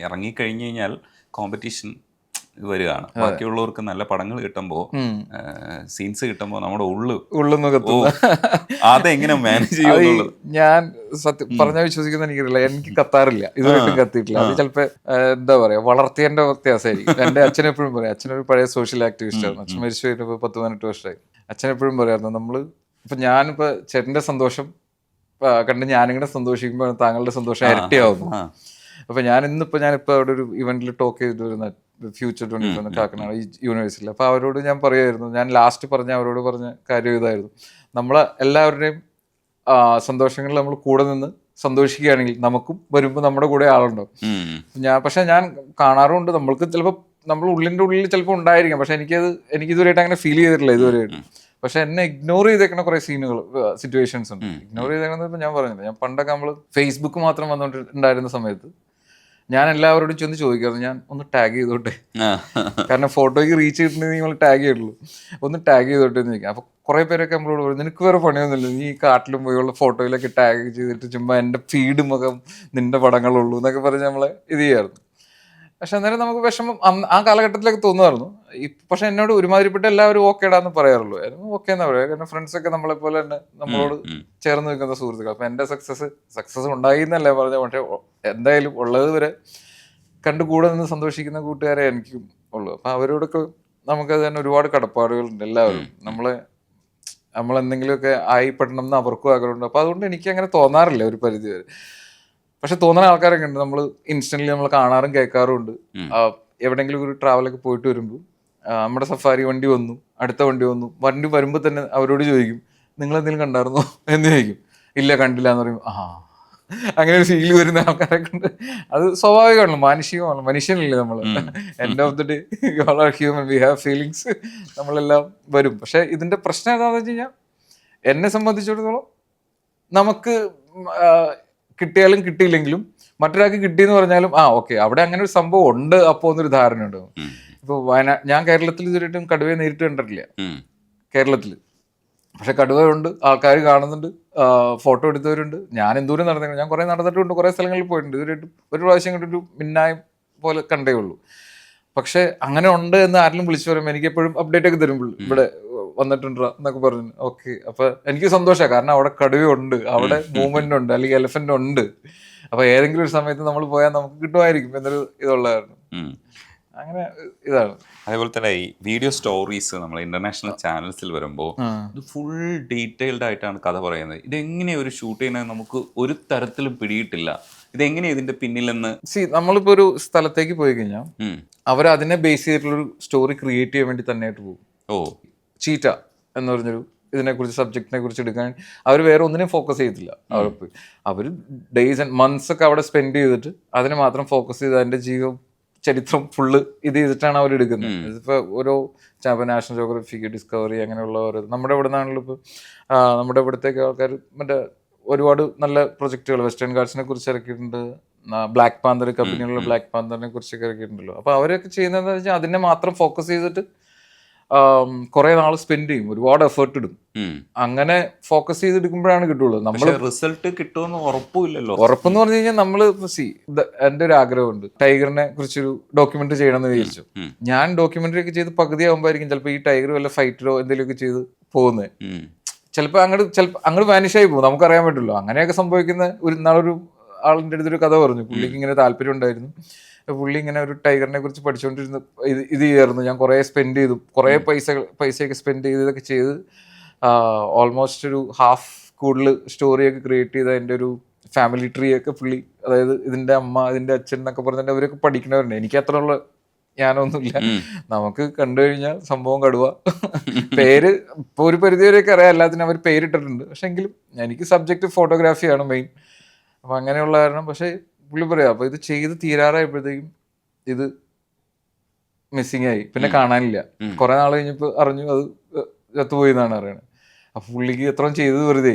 ഇറങ്ങിക്കഴിഞ്ഞ് കഴിഞ്ഞാൽ കോമ്പറ്റീഷൻ വരികയാണ്. ബാക്കിയുള്ളവർക്ക് നല്ല പടങ്ങൾ കിട്ടുമ്പോൾ, സീൻസ് കിട്ടുമ്പോൾ നമ്മുടെ ഉള്ളൊന്ന് അതെങ്ങനെ മാനേജ് ചെയ്യുമെന്നുള്ളത് ഞാൻ സത്യം പറഞ്ഞാൽ വിശ്വസിക്കുന്ന എനിക്കറിയില്ല. എനിക്ക് കത്താറില്ല, ഇതുവരെയായിട്ടും കത്തിയിട്ടില്ല. അത് ചിലപ്പോ എന്താ പറയാ, വളർത്തിയതിന്റെ വ്യത്യാസമായിരിക്കും. എന്റെ അച്ഛൻ എപ്പോഴും പറയും, അച്ഛനൊരു പഴയ സോഷ്യൽ ആക്ടിവിസ്റ്റ് ആണ്. അച്ഛൻ മരിച്ചു കഴിഞ്ഞിട്ട് 10-18 വർഷമായി. അച്ഛൻ എപ്പോഴും പറയായിരുന്നു, നമ്മള് ഇപ്പൊ ഞാനിപ്പോ ചേട്ടന്റെ സന്തോഷം കണ്ട് ഞാനിങ്ങനെ സന്തോഷിക്കുമ്പോൾ താങ്കളുടെ സന്തോഷം ഇരട്ടിയാവുന്നു. അപ്പൊ ഞാനിപ്പോ അവിടെ ഒരു ഇവന്റിൽ ടോക്ക് ചെയ്തു വരുന്ന ഫ്യൂച്ചർ 24 കാക്കനാട് യൂണിവേഴ്സിറ്റിയിൽ. അപ്പൊ അവരോട് ഞാൻ പറയായിരുന്നു, ഞാൻ ലാസ്റ്റ് അവരോട് പറഞ്ഞ കാര്യം ഇതായിരുന്നു, നമ്മളെ എല്ലാവരുടെയും സന്തോഷങ്ങളിൽ നമ്മൾ കൂടെ നിന്ന് സന്തോഷിക്കുകയാണെങ്കിൽ നമുക്കും വരുമ്പോൾ നമ്മുടെ കൂടെ ആളുണ്ടാവും. പക്ഷെ ഞാൻ കാണാറുണ്ട്, നമ്മൾക്ക് ചിലപ്പോൾ നമ്മൾ ഉള്ളിൻ്റെ ഉള്ളിൽ ചിലപ്പോൾ ഉണ്ടായിരിക്കാം, പക്ഷെ എനിക്കിതുവരെയായിട്ട് അങ്ങനെ ഫീൽ ചെയ്തിട്ടില്ല ഇതുവരെയായിട്ട്. പക്ഷെ എന്നെ ഇഗ്നോർ ചെയ്തേക്കുന്ന കുറെ സിറ്റുവേഷൻസ് ഉണ്ട്. ഇഗ്നോർ ചെയ്തേക്കുന്നത് ഇപ്പം ഞാൻ പറഞ്ഞില്ല, ഞാൻ പണ്ടൊക്കെ നമ്മൾ ഫേസ്ബുക്ക് മാത്രം വന്നുകൊണ്ടിരുന്ന സമയത്ത് ഞാൻ എല്ലാവരോടും ചെന്ന് ചോദിക്കാറുണ്ട്, ഞാൻ ഒന്ന് ടാഗ് ചെയ്തോട്ടെ, കാരണം ഫോട്ടോയ്ക്ക് റീച്ച് കിട്ടുന്നെങ്കിൽ നിങ്ങൾ ടാഗ് ചെയ്യുള്ളൂ, ഒന്ന് ടാഗ് ചെയ്തോട്ടെ എന്ന് ചോദിക്കാം. അപ്പൊ കുറെ പേരൊക്കെ നമ്മളോട് പറയും, നിനക്ക് വേറെ പണിയൊന്നുമില്ല, നീ ഈ കാട്ടിലും പോയുള്ള ഫോട്ടോയിലൊക്കെ ടാഗ് ചെയ്തിട്ട് ചുമ്മാ എൻ്റെ ഫീഡ് മുഖം നിന്റെ പടങ്ങളുള്ളൂ എന്നൊക്കെ പറഞ്ഞ് നമ്മളെ ഇത് ചെയ്യാറുണ്ട്. പക്ഷെ അന്നേരം നമുക്ക് വിഷമം ആ കാലഘട്ടത്തിലൊക്കെ തോന്നുമായിരുന്നു. പക്ഷെ എന്നോട് ഒരുമാതിരിപ്പെട്ട എല്ലാവരും ഓക്കേടാന്ന് പറയാറുള്ളൂ. ഓക്കെ എന്നാ പറയാ, കാരണം ഫ്രണ്ട്സൊക്കെ നമ്മളെ പോലെ തന്നെ നമ്മളോട് ചേർന്ന് നിൽക്കുന്ന സുഹൃത്തുക്കൾ. അപ്പൊ എന്റെ സക്സസ് ഉണ്ടായി എന്നല്ലേ പറഞ്ഞ, പക്ഷെ എന്തായാലും ഉള്ളത് വരെ കണ്ടു കൂടെ നിന്ന് സന്തോഷിക്കുന്ന കൂട്ടുകാരെ എനിക്കും ഉള്ളു. അപ്പൊ അവരോടൊക്കെ നമുക്കത് തന്നെ ഒരുപാട് കടപ്പാടുകളുണ്ട്. എല്ലാവരും നമ്മളെന്തെങ്കിലുമൊക്കെ ആയിപ്പെടണം എന്ന് അവർക്കും ആഗ്രഹമുണ്ട്. അപ്പൊ അതുകൊണ്ട് എനിക്ക് അങ്ങനെ തോന്നാറില്ല ഒരു പരിധി വരെ. പക്ഷെ തോന്നുന്ന ആൾക്കാരൊക്കെ ഉണ്ട്, നമ്മൾ ഇൻസ്റ്റന്റ്ലി നമ്മൾ കാണാറും കേൾക്കാറും ഉണ്ട്. എവിടെയെങ്കിലും ഒരു ട്രാവലൊക്കെ പോയിട്ട് വരുമ്പോൾ നമ്മുടെ സഫാരി വണ്ടി വന്നു, അടുത്ത വണ്ടി വരുമ്പോൾ തന്നെ അവരോട് ചോദിക്കും, നിങ്ങൾ എന്തെങ്കിലും കണ്ടായിരുന്നോ എന്ന് ചോദിക്കും. ഇല്ല കണ്ടില്ല എന്ന് പറയും. അങ്ങനെ ഒരു ഫീൽ വരുന്ന ആൾക്കാരൊക്കെ ഉണ്ട്. അത് സ്വാഭാവികമാണല്ലോ, മാനുഷികമാണല്ലോ, മനുഷ്യനല്ലേ നമ്മൾ. End of the day all are human, we have feelings, നമ്മളെല്ലാം വരും. പക്ഷെ ഇതിന്റെ പ്രശ്നം എന്താണെന്ന് വെച്ച് കഴിഞ്ഞാൽ, എന്നെ സംബന്ധിച്ചിടത്തോളം നമുക്ക് കിട്ടിയാലും കിട്ടിയില്ലെങ്കിലും മറ്റൊരാൾക്ക് കിട്ടിയെന്ന് പറഞ്ഞാലും ഓക്കെ, അവിടെ അങ്ങനെ ഒരു സംഭവം ഉണ്ട് അപ്പോ എന്നൊരു ധാരണ ഉണ്ട്. ഇപ്പൊ ഞാൻ കേരളത്തിൽ ഇതുവരെയായിട്ടും കടുവയെ നേരിട്ട് കണ്ടിട്ടില്ല കേരളത്തിൽ. പക്ഷെ കടുവയുണ്ട്, ആൾക്കാർ കാണുന്നുണ്ട്, ഫോട്ടോ എടുത്തവരുണ്ട്. ഞാൻ എന്തോരം നടന്നിട്ടുണ്ട്, ഞാൻ കുറെ നടന്നിട്ടുണ്ട്, കുറെ സ്ഥലങ്ങളിൽ പോയിട്ടുണ്ട്. ഇതുവരെയായിട്ടും ഒരു പ്രാവശ്യം കണ്ടൊരു മിന്നായം പോലെ കണ്ടേ ഉള്ളൂ. പക്ഷെ അങ്ങനെ ഉണ്ട് എന്ന് ആരെങ്കിലും വിളിച്ചു പറയുമ്പോൾ എനിക്ക് എപ്പോഴും അപ്ഡേറ്റ് ഒക്കെ തരുമ്പോൾ ഇവിടെ വന്നിട്ടുണ്ടോ എന്നൊക്കെ പറഞ്ഞു. ഓക്കെ, അപ്പൊ എനിക്ക് സന്തോഷമാണ്, കാരണം അവിടെ കടുവയുണ്ട്, അവിടെ മൂവ്മെന്റ് ഉണ്ട്, അല്ലെങ്കിൽ എലഫന്റ് ഉണ്ട്. അപ്പൊ ഏതെങ്കിലും ഒരു സമയത്ത് നമ്മൾ പോയാൽ നമുക്ക് കിട്ടുമായിരിക്കും എന്നൊരു ഇതുള്ള കാരണം അങ്ങനെ ഇതാണ്. അതേപോലെ തന്നെ ഈ വീഡിയോ സ്റ്റോറീസ് നമ്മൾ ഇന്റർനാഷണൽ ചാനൽസിൽ വരുമ്പോൾ ഇത് ഫുൾ ഡീറ്റെയിൽഡ് ആയിട്ടാണ് കഥ പറയുന്നത്. ഇതെങ്ങനെയാ ഒരു ഷൂട്ട് ചെയ്യുന്നത് നമുക്ക് ഒരു തരത്തിലും പിടിയിട്ടില്ല. ഇതെങ്ങനെയാ ഇതിന്റെ പിന്നിലെന്ന് നമ്മളിപ്പോ ഒരു സ്ഥലത്തേക്ക് പോയി കഴിഞ്ഞാൽ അവർ അതിനെ ബേസ് ചെയ്തിട്ടുള്ളൊരു സ്റ്റോറി ക്രിയേറ്റ് ചെയ്യാൻ വേണ്ടി തന്നെയായിട്ട് പോകും. ചീറ്റ എന്ന് പറഞ്ഞൊരു ഇതിനെക്കുറിച്ച് സബ്ജക്റ്റിനെ കുറിച്ച് എടുക്കാൻ അവർ വേറെ ഒന്നിനും ഫോക്കസ് ചെയ്തില്ല. അവർ ഡേയ്സ് ആൻഡ് മന്ത്സ് ഒക്കെ അവിടെ സ്പെൻഡ് ചെയ്തിട്ട് അതിനെ മാത്രം ഫോക്കസ് ചെയ്ത് അതിന്റെ ചരിത്രം ഫുള്ള് ഇത് ചെയ്തിട്ടാണ് അവർ എടുക്കുന്നത്. ഇതിപ്പോ ഓരോ നാഷണൽ ജോഗ്രഫിക്ക്, ഡിസ്കവറി, അങ്ങനെയുള്ള ഓരോ നമ്മുടെ ഇവിടെ നിന്നാണല്ലോ ഇപ്പൊ നമ്മുടെ ഇവിടത്തേക്ക് ആൾക്കാർ മറ്റേ ഒരുപാട് നല്ല പ്രൊജക്ടുകൾ വെസ്റ്റേൺ ഗാർഡ്സിനെ കുറിച്ച് ഇറക്കിയിട്ടുണ്ട്. ബ്ലാക്ക് പാന്തർ കമ്പനിയുള്ള ബ്ലാക്ക് പാന്തറിനെ കുറിച്ചൊക്കെ ഇറക്കിയിട്ടുണ്ടല്ലോ. അപ്പൊ അവരൊക്കെ ചെയ്യുന്നതെന്ന് വെച്ചാൽ അതിനെ മാത്രം ഫോക്കസ് ചെയ്തിട്ട് കുറെ നാൾ സ്പെൻഡ് ചെയ്യും, ഒരുപാട് എഫേർട്ട് ഇടും. അങ്ങനെ ഫോക്കസ് ചെയ്തെടുക്കുമ്പോഴാണ് കിട്ടുള്ളൂ. നമ്മൾ റിസൾട്ട് കിട്ടുമെന്ന് ഉറപ്പില്ലല്ലോ. ഉറപ്പെന്ന് പറഞ്ഞു കഴിഞ്ഞാൽ നമ്മള് എന്റെ ഒരു ആഗ്രഹമുണ്ട്, ടൈഗറിനെ കുറിച്ചൊരു ഡോക്യുമെന്ററി ചെയ്യണമെന്ന് വിചാരിച്ചു. ഞാൻ ഡോക്യുമെന്ററി ഒക്കെ ചെയ്ത് പകുതി ആകുമ്പോഴായിരിക്കും ചിലപ്പോൾ ഈ ടൈഗർ വല്ല ഫൈറ്ററോ എന്തെങ്കിലുമൊക്കെ ചെയ്ത് പോകുന്നത്. ചിലപ്പോൾ അങ്ങോട്ട് വാനിഷായി പോകും, നമുക്കറിയാൻ പറ്റില്ല. അങ്ങനെയൊക്കെ സംഭവിക്കുന്ന നാളൊരു ആളിന്റെ അടുത്തൊരു കഥ പറഞ്ഞു. പുള്ളിക്ക് ഇങ്ങനെ താല്പര്യം ഉണ്ടായിരുന്നു. പുള്ളി ഇങ്ങനെ ഒരു ടൈഗറിനെ കുറിച്ച് പഠിച്ചുകൊണ്ടിരുന്ന ഇത് ചെയ്യായിരുന്നു. ഞാൻ കുറെ സ്പെൻഡ് ചെയ്തു, കുറെ പൈസയൊക്കെ സ്പെൻഡ് ചെയ്തതൊക്കെ ചെയ്ത് ഓൾമോസ്റ്റ് ഒരു ഹാഫ് കൂടുതൽ സ്റ്റോറിയൊക്കെ ക്രിയേറ്റ് ചെയ്ത് അതിൻ്റെ ഒരു ഫാമിലി ട്രീ ഒക്കെ പുള്ളി, അതായത് ഇതിന്റെ അമ്മ, ഇതിന്റെ അച്ഛൻ എന്നൊക്കെ പറഞ്ഞിട്ട് അവരൊക്കെ പഠിക്കുന്നവരുണ്ട്. എനിക്ക് അത്ര ഉള്ള ഞാനൊന്നുമില്ല. നമുക്ക് കണ്ടു കഴിഞ്ഞാൽ സംഭവം കടുവ. പേര് ഇപ്പൊ ഒരു പരിധിവരെയൊക്കെ അറിയാം, എല്ലാത്തിനും അവർ പേരിട്ടിട്ടുണ്ട്. പക്ഷെ എങ്കിലും എനിക്ക് സബ്ജക്റ്റ് ഫോട്ടോഗ്രാഫിയാണ് മെയിൻ. അപ്പൊ അങ്ങനെയുള്ള കാരണം. പക്ഷെ പുള്ളി പറയാം, അപ്പൊ ഇത് ചെയ്ത് തീരാറായപ്പോഴത്തേക്കും ഇത് മിസ്സിങ് ആയി, പിന്നെ കാണാനില്ല. കുറെ നാൾ കഴിഞ്ഞപ്പോ അറിഞ്ഞു അത് ചത്തുപോയി എന്നാണ് അറിയണത്. അപ്പൊ പുള്ളിക്ക് എത്രയും ചെയ്തത് വെറുതെ.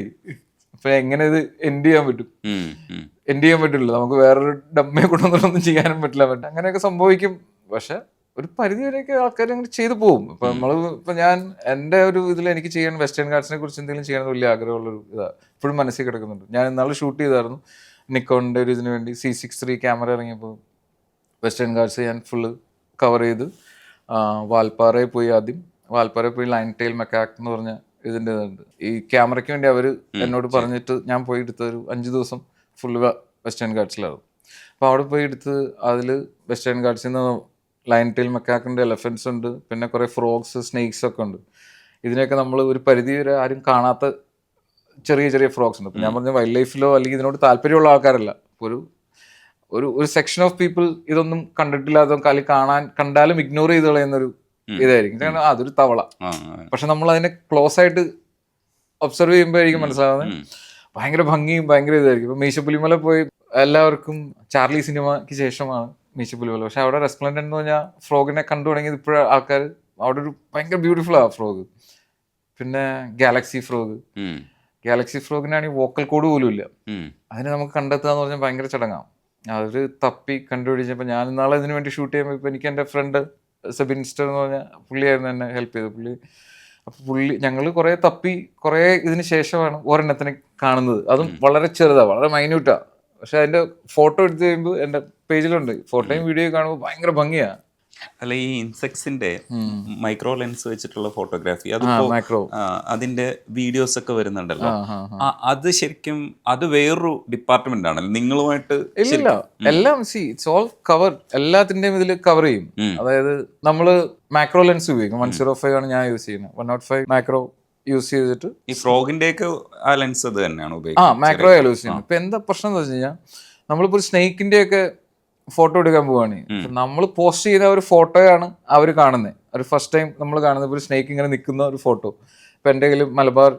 അപ്പൊ എങ്ങനെ ഇത് എൻഡ് ചെയ്യാൻ പറ്റില്ല, നമുക്ക് വേറൊരു ഡമ്മയെ കൊണ്ടൊന്നും ചെയ്യാനും പറ്റില്ല. അങ്ങനെയൊക്കെ സംഭവിക്കും. പക്ഷെ ഒരു പരിധി വരെയൊക്കെ ആൾക്കാർ അങ്ങനെ ചെയ്തു പോകും. ഇപ്പൊ ഞാൻ എൻ്റെ ഒരു ഇതിൽ എനിക്ക് ചെയ്യാൻ വെസ്റ്റേൺ ഗാർഡ്സിനെ കുറിച്ച് എന്തെങ്കിലും ചെയ്യാൻ വലിയ ആഗ്രഹമുള്ളൊരു ഇതാ ഇപ്പോഴും മനസ്സിൽ കിടക്കുന്നുണ്ട്. ഞാൻ ഇന്നാൾ ഷൂട്ട് ചെയ്തായിരുന്നു നിക്കോണിന്റെ ഒരു ഇതിനു വേണ്ടി. C6 III ക്യാമറ ഇറങ്ങിയപ്പോൾ വെസ്റ്റേൺ ഗാർഡ്സ് ഞാൻ ഫുള്ള് കവർ ചെയ്ത് വാൽപ്പാറയിൽ പോയി ആദ്യം. വാൽപ്പാറയിൽ പോയി ലൈൻ ടെയിൽ മെക്കാക്ക് എന്ന് പറഞ്ഞ ഇതിൻ്റെ ഇതുണ്ട്. ഈ ക്യാമറയ്ക്ക് വേണ്ടി അവർ എന്നോട് പറഞ്ഞിട്ട് ഞാൻ പോയി എടുത്തൊരു 5 ദിവസം ഫുള്ള് വെസ്റ്റേൺ ഗാർഡ്സിലായിരുന്നു. അപ്പോൾ അവിടെ പോയി എടുത്ത് അതിൽ വെസ്റ്റേൺ ഗാർഡ്സിൽ നിന്ന് ലൈൻ ടെയിൽ മെക്കാക്കിൻ്റെ എലഫൻസ് ഉണ്ട്, പിന്നെ കുറേ ഫ്രോഗ്സ്, സ്നേക്സ് ഒക്കെ ഉണ്ട്. ഇതിനെയൊക്കെ നമ്മൾ ഒരു പരിധി വരെ ആരും കാണാത്ത ചെറിയ ചെറിയ ഫ്രോഗ്സ് ഉണ്ട്. അപ്പോൾ ഞാൻ പറഞ്ഞ വൈൽഡ് ലൈഫിലോ അല്ലെങ്കിൽ ഇതിനോട് താല്പര്യമുള്ള ആൾക്കാരല്ല, ഒരു ഒരു ഒരു സെക്ഷൻ ഓഫ് പീപ്പിൾ ഇതൊന്നും കണ്ടിട്ടില്ലാത്ത കണ്ടാലും ഇഗ്നോർ ചെയ്ത് കളയുന്നൊരു ഇതായിരിക്കും. കാരണം അതൊരു തവള, പക്ഷെ നമ്മൾ അതിനെ ക്ലോസ് ആയിട്ട് ഒബ്സർവ് ചെയ്യുമ്പോഴായിരിക്കും മനസ്സിലാവുന്നത് ഭയങ്കര ഭംഗിയും ഭയങ്കര ഇതായിരിക്കും. ഇപ്പൊ മീശപ്പുലിമല പോയി എല്ലാവർക്കും ചാർലി സിനിമയ്ക്ക് ശേഷമാണ് മീശപ്പുലിമല, പക്ഷെ അവിടെ റെസ്പ്ലൻഡന്റ് എന്ന് പറഞ്ഞാൽ ഫ്രോഗിനെ കണ്ടു തുടങ്ങിയത് ഇപ്പോഴും ആൾക്കാർ. അവിടെ ഒരു ഭയങ്കര ബ്യൂട്ടിഫുൾ ആ ഫ്രോഗ്. പിന്നെ ഗാലക്സി ഫ്രോഗിനാണെങ്കിൽ വോക്കൽ കോഡ് പോലും ഇല്ല. അതിനെ നമുക്ക് കണ്ടെത്തുക എന്ന് പറഞ്ഞാൽ ഭയങ്കര ചടങ്ങാണ്. അവർ തപ്പി കണ്ടുപിടിച്ചപ്പോൾ ഞാൻ ഇന്നാളെ ഇതിനു വേണ്ടി ഷൂട്ട് ചെയ്യുമ്പോൾ ഇപ്പോൾ എനിക്ക് എൻ്റെ ഫ്രണ്ട് സെബിൻസ്റ്റർ എന്ന് പറഞ്ഞാൽ പുള്ളിയായിരുന്നു എന്നെ ഹെൽപ്പ് ചെയ്തത്. അപ്പോൾ ഞങ്ങൾ കുറേ തപ്പി കുറേ ഇതിന് ശേഷമാണ് ഒരെണ്ണത്തിനെ കാണുന്നത്. അതും വളരെ ചെറുതാണ്, വളരെ മൈന്യൂട്ടാണ്. പക്ഷെ അതിൻ്റെ ഫോട്ടോ എടുത്ത് കഴിയുമ്പോൾ എൻ്റെ പേജിലുണ്ട്, ഫോട്ടോയും വീഡിയോയും കാണുമ്പോൾ ഭയങ്കര ഭംഗിയാണ്. അല്ല, ഈ ഇൻസെക്ട്സിന്റെ മൈക്രോ ലെൻസ് വെച്ചിട്ടുള്ള ഫോട്ടോഗ്രാഫി, അതിപ്പോ അതിന്റെ വീഡിയോസ് ഒക്കെ വരുന്നുണ്ടല്ലോ, അത് ശരിക്കും അത് വേറൊരു ഡിപ്പാർട്ട്മെന്റ് ആണല്ലോ നിങ്ങളുമായിട്ട്? ഇല്ല, എല്ലാം ഇറ്റ്സ് ഓൾ കവർ, എല്ലാത്തിന്റെയും ഇതിൽ കവർ ചെയ്യും. അതായത് നമ്മള് മാക്രോ ലെൻസ് ഉപയോഗിക്കും. 105 ആണ് ഞാൻ യൂസ് ചെയ്യുന്നത്. 105 മാക്രോ യൂസ് ചെയ്തിട്ട് ഈ ഫ്രോഗിന്റെ ഒക്കെ ആ ലെൻസ് അത് തന്നെയാണ് ഉപയോഗിക്കുന്നത്. മാക്രോ യൂസ് ചെയ്യുന്നത്. ഇപ്പൊ എന്താ പ്രശ്നം എന്ന് വെച്ച് കഴിഞ്ഞാൽ നമ്മളിപ്പോ ഒരു സ്നേക്കിന്റെ ഒക്കെ ഫോട്ടോ എടുക്കാൻ പോവാണ്, നമ്മൾ പോസ്റ്റ് ചെയ്യുന്ന ഒരു ഫോട്ടോയാണ് അവർ കാണുന്നത്. ഒരു ഫസ്റ്റ് ടൈം നമ്മൾ കാണുന്നത് ഒരു സ്നേക്ക് ഇങ്ങനെ നിൽക്കുന്ന ഒരു ഫോട്ടോ. ഇപ്പൊ എൻ്റെ കയ്യിൽ Malabar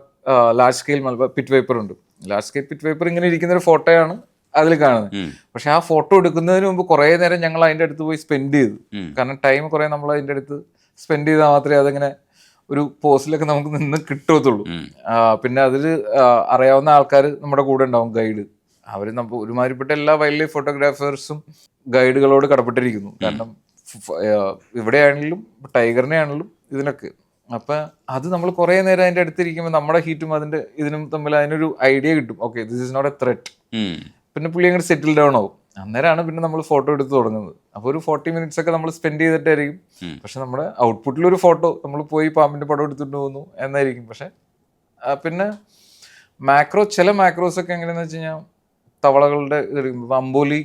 large scale Malabar pit viper ഉണ്ട്. ലാർജ് സ്കെയിൽ പിറ്റ് വൈപ്പർ ഇങ്ങനെ ഇരിക്കുന്ന ഒരു ഫോട്ടോയാണ് അതിൽ കാണുന്നത്. പക്ഷെ ആ ഫോട്ടോ എടുക്കുന്നതിന് മുമ്പ് കുറേ നേരം ഞങ്ങൾ അതിൻ്റെ അടുത്ത് പോയി സ്പെൻഡ് ചെയ്തു. കാരണം ടൈം കുറേ നമ്മൾ അതിൻ്റെ അടുത്ത് സ്പെൻഡ് ചെയ്താൽ മാത്രമേ അതിങ്ങനെ ഒരു പോസ്റ്റിലൊക്കെ നമുക്ക് നിന്ന് കിട്ടത്തുള്ളൂ. പിന്നെ അതിൽ അറിയാവുന്ന ആൾക്കാർ നമ്മുടെ കൂടെ ഉണ്ടാവും, ഗൈഡ്. അവർ ഒരുമാതിരിപ്പെട്ട എല്ലാ വൈൽഡ് ലൈഫ് ഫോട്ടോഗ്രാഫേഴ്സും ഗൈഡുകളോട് കടപ്പെട്ടിരിക്കുന്നു. കാരണം ഇവിടെയാണെങ്കിലും ടൈഗറിനെ ആണെങ്കിലും ഇതിനൊക്കെ. അപ്പം അത് നമ്മൾ കുറേ നേരം അതിൻ്റെ അടുത്തിരിക്കുമ്പോൾ നമ്മുടെ ഹീറ്റും അതിൻ്റെ ഇതിനും തമ്മിൽ അതിനൊരു ഐഡിയ കിട്ടും. Okay, this is not a threat. പിന്നെ പുള്ളി അങ്ങോട്ട് സെറ്റിൽ ഡൗൺ ആവും. അന്നേരമാണ് പിന്നെ നമ്മൾ ഫോട്ടോ എടുത്ത് തുടങ്ങുന്നത്. അപ്പോൾ ഒരു 40 minutes ഒക്കെ നമ്മൾ സ്പെൻഡ് ചെയ്തിട്ടായിരിക്കും. പക്ഷെ നമ്മുടെ ഔട്ട്പുട്ടിലൊരു ഫോട്ടോ നമ്മൾ പോയി പാമ്പിൻ്റെ പടം എടുത്തിട്ട് പോകുന്നു എന്നായിരിക്കും. പക്ഷെ പിന്നെ ചില മാക്രോസ് ഒക്കെ എങ്ങനെയാണെന്ന് വെച്ച് കഴിഞ്ഞാൽ തവളകളുടെ അമ്പോലി,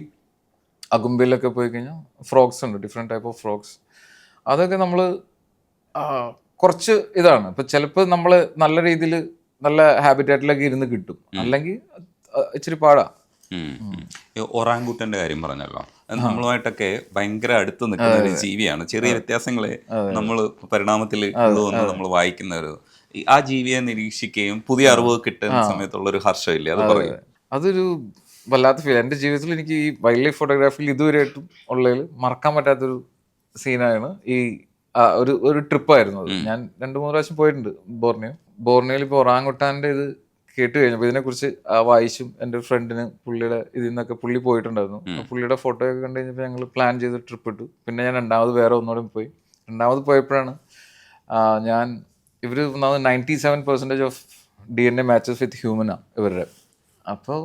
അകുമ്പയിലൊക്കെ പോയി കഴിഞ്ഞാൽ ഫ്രോഗ്സ് ഉണ്ട്, ഡിഫറെൻറ്റ് ടൈപ്പ് ഓഫ് ഫ്രോഗ്സ്. അതൊക്കെ നമ്മൾ കുറച്ച് ഇതാണ്. ഇപ്പം ചിലപ്പോൾ നമ്മൾ നല്ല രീതിയിൽ നല്ല ഹാബിറ്റാറ്റിലൊക്കെ ഇരുന്ന് കിട്ടും, അല്ലെങ്കിൽ ഇച്ചിരി പാടാ. ഒറാങ്കുട്ടന്റെ കാര്യം പറഞ്ഞല്ലോ, നമ്മളുമായിട്ടൊക്കെ ഭയങ്കര അടുത്ത് നിൽക്കുന്ന ഒരു ജീവിയാണ്. ചെറിയ വ്യത്യാസങ്ങളെ നമ്മൾ പരിണാമത്തിൽ ഉള്ളതെന്ന് നമ്മൾ വായിക്കുന്നവർ ആ ജീവിയെ നിരീക്ഷിക്കുകയും പുതിയ അറിവ് കിട്ടുന്ന സമയത്തുള്ള ഒരു ഹർഷമില്ലേ, അത് പറയും. അതൊരു വല്ലാത്ത ഫീൽ. എൻ്റെ ജീവിതത്തിൽ എനിക്ക് ഈ വൈൽഡ് ലൈഫ് ഫോട്ടോഗ്രാഫിയിൽ ഇതുവരെയായിട്ടും ഉള്ളതിൽ മറക്കാൻ പറ്റാത്തൊരു സീനാണ് ഈ ഒരു ട്രിപ്പായിരുന്നു അത്. ഞാൻ 2-3 പ്രാവശ്യം പോയിട്ടുണ്ട് ബോർണിയോയിൽ. ഇപ്പോൾ ഒറാങ്കുട്ടാൻ്റെ ഇത് കേട്ട് കഴിഞ്ഞപ്പോൾ ഇതിനെക്കുറിച്ച് വായിച്ചും എൻ്റെ ഫ്രണ്ടിന് പുള്ളിയുടെ ഇതിൽ നിന്നൊക്കെ പുള്ളി പോയിട്ടുണ്ടായിരുന്നു. പുള്ളിയുടെ ഫോട്ടോയൊക്കെ കണ്ടു കഴിഞ്ഞപ്പോൾ ഞങ്ങൾ പ്ലാൻ ചെയ്ത് ട്രിപ്പ് ഇട്ടു. പിന്നെ ഞാൻ വേറെ ഒന്നുകൂടെ പോയി. രണ്ടാമത് പോയപ്പോഴാണ് ഇവർ 97% ഓഫ് DNA മാച്ചസ് വിത്ത് ഹ്യൂമനാണ് ഇവരുടെ. അപ്പോൾ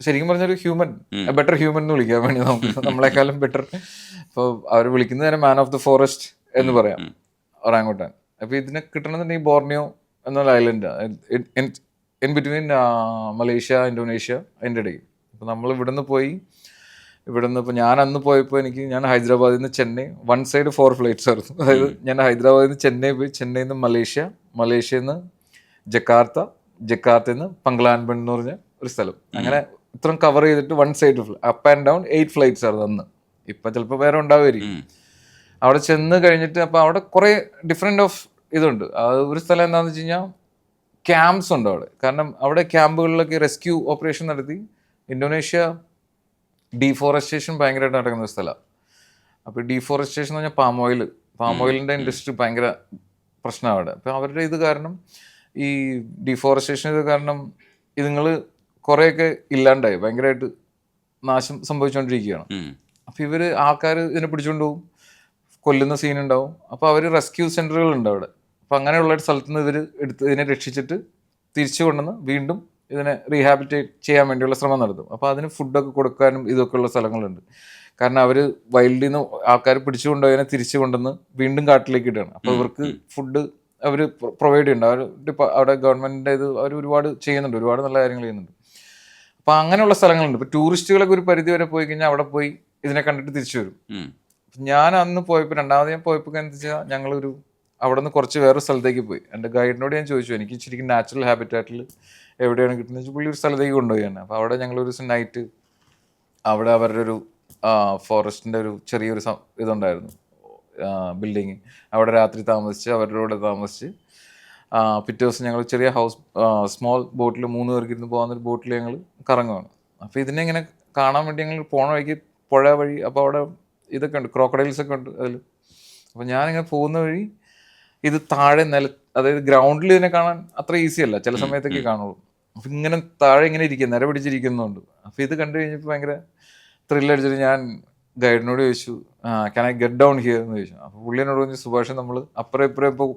ശരിക്കും പറഞ്ഞൊരു ബെറ്റർ ഹ്യൂമൻ എന്ന് വിളിക്കാൻ വേണ്ടി നമ്മളെക്കാളും ബെറ്റർ. അപ്പോൾ അവർ വിളിക്കുന്നത് തന്നെ മാൻ ഓഫ് ദ ഫോറസ്റ്റ് എന്ന് പറയാം ഒറാങ്കുട്ടാൻ. അപ്പോൾ ഇതിനെ കിട്ടണമെന്നുണ്ടെങ്കിൽ ബോർണിയോ എന്നുള്ള island in between Malaysia, Indonesia അതിൻ്റെ ഇടയിൽ. അപ്പോൾ നമ്മൾ ഇവിടുന്ന് ഇപ്പോൾ ഞാൻ അന്ന് പോയപ്പോൾ ഞാൻ ഹൈദരാബാദിൽ നിന്ന് ചെന്നൈ, 1 side 4 flights ആയിരുന്നു. അതായത് ഞാൻ ഹൈദരാബാദിൽ നിന്ന് ചെന്നൈ പോയി, ചെന്നൈയിൽ നിന്ന് മലേഷ്യയിൽ നിന്ന് ജക്കാർത്തയിൽ നിന്ന് പങ്ക്ലാൻബൺ എന്ന് പറഞ്ഞ ഒരു സ്ഥലം. അങ്ങനെ ഇത്രയും കവർ ചെയ്തിട്ട് 1 side up and down 8 flights ആയിരുന്നു അന്ന്. ഇപ്പം ചിലപ്പോൾ വേറെ ഉണ്ടാവുമായിരിക്കും. അവിടെ ചെന്ന് കഴിഞ്ഞിട്ട് അപ്പോൾ അവിടെ കുറേ ഡിഫറെൻ്റ് ഓഫ് ഇതുണ്ട്. ഒരു സ്ഥലം എന്താണെന്ന് വെച്ച് കഴിഞ്ഞാൽ ക്യാമ്പ്സ് ഉണ്ട് അവിടെ. കാരണം അവിടെ ക്യാമ്പുകളിലൊക്കെ റെസ്ക്യൂ ഓപ്പറേഷൻ നടത്തി. ഇന്തോനേഷ്യ ഡീഫോറസ്റ്റേഷൻ ഭയങ്കരമായിട്ട് നടക്കുന്ന ഒരു സ്ഥലമാണ്. അപ്പോൾ ഡീഫോറസ്റ്റേഷൻ എന്ന് പറഞ്ഞാൽ പാം ഓയിലിൻ്റെ ഇൻഡസ്ട്രി ഭയങ്കര പ്രശ്നമാണ് അവിടെ. അപ്പോൾ അവരുടെ ഇത് കാരണം, ഈ ഡീഫോറസ്റ്റേഷൻ ഇത് കാരണം ഇതുങ്ങൾ കുറേയൊക്കെ ഇല്ലാണ്ടായി, ഭയങ്കരമായിട്ട് നാശം സംഭവിച്ചുകൊണ്ടിരിക്കുകയാണ്. അപ്പോൾ ആൾക്കാർ ഇതിനെ പിടിച്ചുകൊണ്ട് പോകും, കൊല്ലുന്ന സീൻ ഉണ്ടാവും. അപ്പോൾ അവർ റെസ്ക്യൂ സെൻ്ററുകളുണ്ട് അവിടെ. അപ്പോൾ അങ്ങനെയുള്ള സ്ഥലത്ത് നിന്ന് ഇതിനെ രക്ഷിച്ചിട്ട് തിരിച്ചു കൊണ്ടുവന്ന് വീണ്ടും ഇതിനെ റീഹാബിറ്റേറ്റ് ചെയ്യാൻ വേണ്ടിയുള്ള ശ്രമം നടത്തും. അപ്പോൾ അതിന് ഫുഡൊക്കെ കൊടുക്കാനും ഇതൊക്കെ ഉള്ള സ്ഥലങ്ങളുണ്ട്. കാരണം അവർ വൈൽഡിൽ നിന്ന് ആൾക്കാർ പിടിച്ചു കൊണ്ടുപോയതിനെ തിരിച്ചു കൊണ്ടുവന്ന് വീണ്ടും കാട്ടിലേക്ക് ഇടുകയാണ്. അപ്പോൾ ഇവർക്ക് ഫുഡ് അവർ പ്രൊവൈഡ് ചെയ്യുന്നുണ്ട്. അവർ അവിടെ ഗവൺമെൻറ്റിൻ്റെ ഇത് അവർ ഒരുപാട് ചെയ്യുന്നുണ്ട്, ഒരുപാട് നല്ല കാര്യങ്ങൾ ചെയ്യുന്നുണ്ട്. അപ്പോൾ അങ്ങനെയുള്ള സ്ഥലങ്ങളുണ്ട്. ഇപ്പോൾ ടൂറിസ്റ്റുകളൊക്കെ ഒരു പരിധി വരെ പോയി കഴിഞ്ഞാൽ അവിടെ പോയി ഇതിനെ കണ്ടിട്ട് തിരിച്ചു വരും. ഞാൻ അന്ന് പോയപ്പോൾ, രണ്ടാമത് ഞാൻ പോയപ്പോൾ എന്താ വെച്ചാൽ ഞങ്ങളൊരു അവിടെ നിന്ന് കുറച്ച് വേറെ സ്ഥലത്തേക്ക് പോയി. എൻ്റെ ഗൈഡിനോട് ഞാൻ ചോദിച്ചു എനിക്ക് ശരിക്കും നാച്ചുറൽ ഹാബിറ്റാറ്റിൽ എവിടെയാണ് കിട്ടുന്നത് വെച്ചാൽ പുള്ളി ഒരു സ്ഥലത്തേക്ക് കൊണ്ടുപോയി തന്നെ. അപ്പോൾ അവിടെ ഞങ്ങളൊരു ദിവസം നൈറ്റ് അവിടെ അവരുടെ ഒരു ഫോറസ്റ്റിൻ്റെ ഒരു ചെറിയൊരു ഇതുണ്ടായിരുന്നു, ബിൽഡിങ്. അവിടെ രാത്രി താമസിച്ച് അവരുടെ കൂടെ താമസിച്ച് പിറ്റേ ദിവസം ഞങ്ങൾ ചെറിയ ഹൗസ് സ്മോൾ ബോട്ടിൽ 3 പേർക്ക് ഇരുന്ന് പോകുന്നൊരു ബോട്ടിൽ ഞങ്ങൾ കറങ്ങുകയാണ്. അപ്പോൾ ഇതിനെ ഇങ്ങനെ കാണാൻ വേണ്ടി ഞങ്ങൾ പോണ വഴിക്ക് പുഴ വഴി, അപ്പോൾ അവിടെ ഇതൊക്കെ ഉണ്ട്, ക്രോക്കഡൈൽസ് ഒക്കെ ഉണ്ട് അതിൽ. അപ്പോൾ ഞാനിങ്ങനെ പോകുന്ന വഴി ഇത് താഴെ അതായത് ഗ്രൗണ്ടിൽ ഇതിനെ കാണാൻ അത്ര ഈസി അല്ല, ചില സമയത്തൊക്കെ കാണുള്ളൂ. അപ്പം ഇങ്ങനെ താഴെ ഇങ്ങനെ ഇരിക്കും, നിര പിടിച്ചിരിക്കുന്നുണ്ട്. അപ്പോൾ ഇത് കണ്ടു കഴിഞ്ഞപ്പോൾ ഭയങ്കര ത്രില്ലടിച്ചിട്ട് ഞാൻ ഗൈഡിനോട് ചോദിച്ചു can I get down here എന്ന് ചോദിച്ചു. അപ്പോൾ പുള്ളിനോട് പറഞ്ഞു സുഭാഷ് നമ്മൾ അപ്പുറം ഇപ്പുറം ഇപ്പോൾ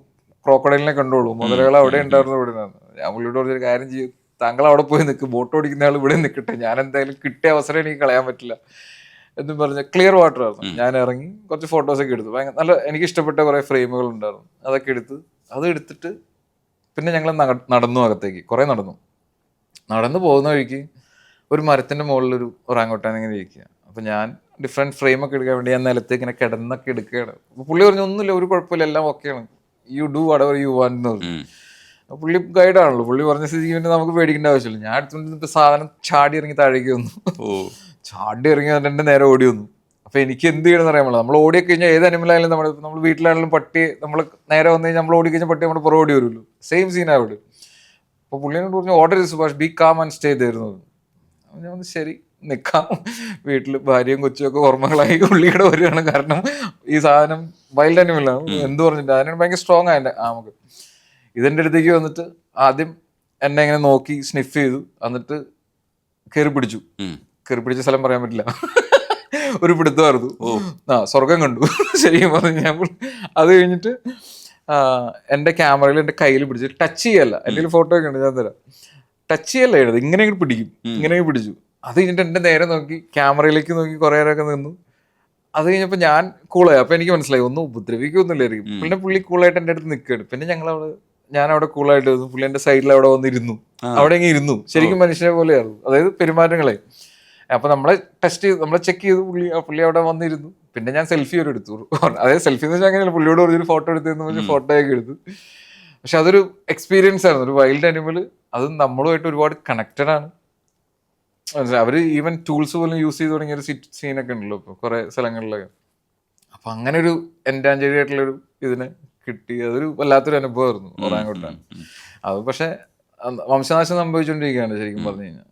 ക്രോക്കഡൈലിനെ കണ്ടോളൂ, മുതലുകൾ അവിടെ ഉണ്ടായിരുന്നു, ഇവിടെ ഉണ്ടായിരുന്നു. ഞാൻ പുള്ളിയോട് പറഞ്ഞൊരു കാര്യം ചെയ്യും, താങ്കൾ അവിടെ പോയി നിൽക്കും, ബോട്ട് ഓടിക്കുന്ന ആൾ ഇവിടെ നിൽക്കട്ടെ, ഞാൻ എന്തായാലും കിട്ടിയ അവസരം എനിക്ക് കളയാൻ പറ്റില്ല എന്നും പറഞ്ഞ ക്ലിയർ വാട്ടർ ആയിരുന്നു. ഞാൻ ഇറങ്ങി കുറച്ച് ഫോട്ടോസൊക്കെ എടുത്തു. ഭയങ്കര നല്ല എനിക്ക് ഇഷ്ടപ്പെട്ട കുറേ ഫ്രെയിമുകൾ ഉണ്ടായിരുന്നു, അതൊക്കെ എടുത്തിട്ട് പിന്നെ ഞങ്ങൾ നടന്നു അകത്തേക്ക്, കുറേ നടന്നു പോകുന്ന വഴിക്ക് ഒരു മരത്തിൻ്റെ മുകളിലൊരു ഒറാങ്ങോട്ടാൻ ഇങ്ങനെ ഇരിക്കുക. അപ്പോൾ ഞാൻ ഡിഫറെൻറ്റ് ഫ്രെയിമൊക്കെ എടുക്കാൻ വേണ്ടി ഞാൻ നിലത്തേക്ക് ഇങ്ങനെ കിടന്നൊക്കെ എടുക്കുകയാണ്. അപ്പോൾ പുള്ളി പറഞ്ഞു ഒന്നുമില്ല, ഒരു കുഴപ്പമില്ല, എല്ലാം ഓക്കെയാണ്, you do whatever you want എന്ന് പറഞ്ഞു. പുള്ളി ഗൈഡാണല്ലോ, പുള്ളി പറഞ്ഞ സ്ഥിതിക്ക് പിന്നെ നമുക്ക് പേടിക്കേണ്ട ആവശ്യമില്ല. ഞാൻ എടുത്തുകൊണ്ട് സാധനം ചാടി ഇറങ്ങി താഴേക്ക് വന്നു. ചാടി ഇറങ്ങി എൻ്റെ നേരെ ഓടി വന്നു. അപ്പോൾ എനിക്ക് എന്ത് ചെയ്യണമെന്ന് അറിയാൻ പാടില്ല. നമ്മൾ ഓടി കഴിഞ്ഞാൽ ഏത് അനിമലായാലും നമ്മൾ വീട്ടിലാണെങ്കിലും പട്ടി നമ്മൾ നേരെ വന്നു കഴിഞ്ഞാൽ നമ്മൾ ഓടി കഴിഞ്ഞാൽ പട്ടി നമ്മുടെ പുറകെ ഓടി വരുമല്ലോ, സെയിം സീൻ അവിടെ. അപ്പോൾ പുള്ളിനോട് പറഞ്ഞു ഓർഡർ ചെയ്ത് Subhash B calm and stay തരുന്നു. ഞാൻ പറഞ്ഞു ശരി നിൽക്കാം, വീട്ടിൽ ഭാര്യയും കൊച്ചുമൊക്കെ ഓർമ്മകളായി പുള്ളിയുടെ വരികയാണ്. കാരണം ഈ സാധനം വൈൽഡ് അനിമലാണ്, എന്ത് പറഞ്ഞിട്ട് അതിനാണ് ഭയങ്കര സ്ട്രോങ് ആയ നമുക്ക്. ഇതെൻ്റെ അടുത്തേക്ക് വന്നിട്ട് ആദ്യം എന്നെ ഇങ്ങനെ നോക്കി സ്നിഫ് ചെയ്തു, എന്നിട്ട് കയറി പിടിച്ച സ്ഥലം പറയാൻ പറ്റില്ല, ഒരു പിടുത്തമായിരുന്നു. സ്വർഗം കണ്ടു ശരിക്കും പറഞ്ഞു ഞാൻ. അത് കഴിഞ്ഞിട്ട് എൻ്റെ ക്യാമറയിൽ എൻ്റെ കയ്യിൽ പിടിച്ച് ടച്ച് ചെയ്യല്ല, എൻ്റെ ഫോട്ടോ ഒക്കെ ഉണ്ട്, ഞാൻ തരാം. ടച്ച് ചെയ്യല്ല എഴുത്, ഇങ്ങനെ പിടിക്കും, ഇങ്ങനെ പിടിച്ചു. അത് കഴിഞ്ഞിട്ട് എൻ്റെ നേരെ നോക്കി ക്യാമറയിലേക്ക് നോക്കി കുറേ നേരമൊക്കെ നിന്നു. അത് കഴിഞ്ഞപ്പോൾ ഞാൻ കൂളായി. അപ്പോൾ എനിക്ക് മനസ്സിലായി ഒന്നും ഉപദ്രവിക്കൊന്നുമില്ലായിരിക്കും. പിന്നെ പുള്ളി കൂളായിട്ട് എൻ്റെ അടുത്ത് നിൽക്കുകയാണ്. പിന്നെ ഞാൻ അവിടെ കൂളായിട്ട് വന്നു, പുള്ളി എൻ്റെ സൈഡിൽ അവിടെ വന്നിരുന്നു, അവിടെ ഇങ്ങനെ ഇരുന്നു, ശരിക്കും മനുഷ്യനെ പോലെയായിരുന്നു, അതായത് പെരുമാറ്റങ്ങളെ. അപ്പോൾ നമ്മളെ ടെസ്റ്റ് ചെയ്ത് നമ്മളെ ചെക്ക് ചെയ്തു, പുള്ളി അവിടെ വന്നിരുന്നു. പിന്നെ ഞാൻ സെൽഫി ഒരു എടുത്തു, അതായത് സെൽഫി എന്ന് വെച്ചാൽ അങ്ങനെയല്ല, പുള്ളിയോട് പറഞ്ഞൊരു ഫോട്ടോ എടുത്തെന്ന് പറഞ്ഞ് ഫോട്ടോയൊക്കെ എടുത്തു. പക്ഷെ അതൊരു എക്സ്പീരിയൻസ് ആയിരുന്നു. ഒരു വൈൽഡ് അനിമൽ, അത് നമ്മളുമായിട്ട് ഒരുപാട് കണക്റ്റഡ് ആണ്. അവർ ഈവൻ ടൂൾസ് പോലും യൂസ് ചെയ്ത് തുടങ്ങിയൊരു സീനൊക്കെ ഉണ്ടല്ലോ ഇപ്പോൾ കുറേ സ്ഥലങ്ങളിലൊക്കെ. അപ്പം അങ്ങനെ ഒരു എൻഡാഞ്ചേർഡ് ആയിട്ടുള്ളൊരു ഇതിനെ കിട്ടി. അതൊരു വല്ലാത്തൊരു അനുഭവമായിരുന്നു ഒറാങ്ങുട്ടാൻ. അത് പക്ഷേ വംശനാശം സംഭവിച്ചുകൊണ്ടിരിക്കുകയാണ് ശരിക്കും പറഞ്ഞു കഴിഞ്ഞാൽ.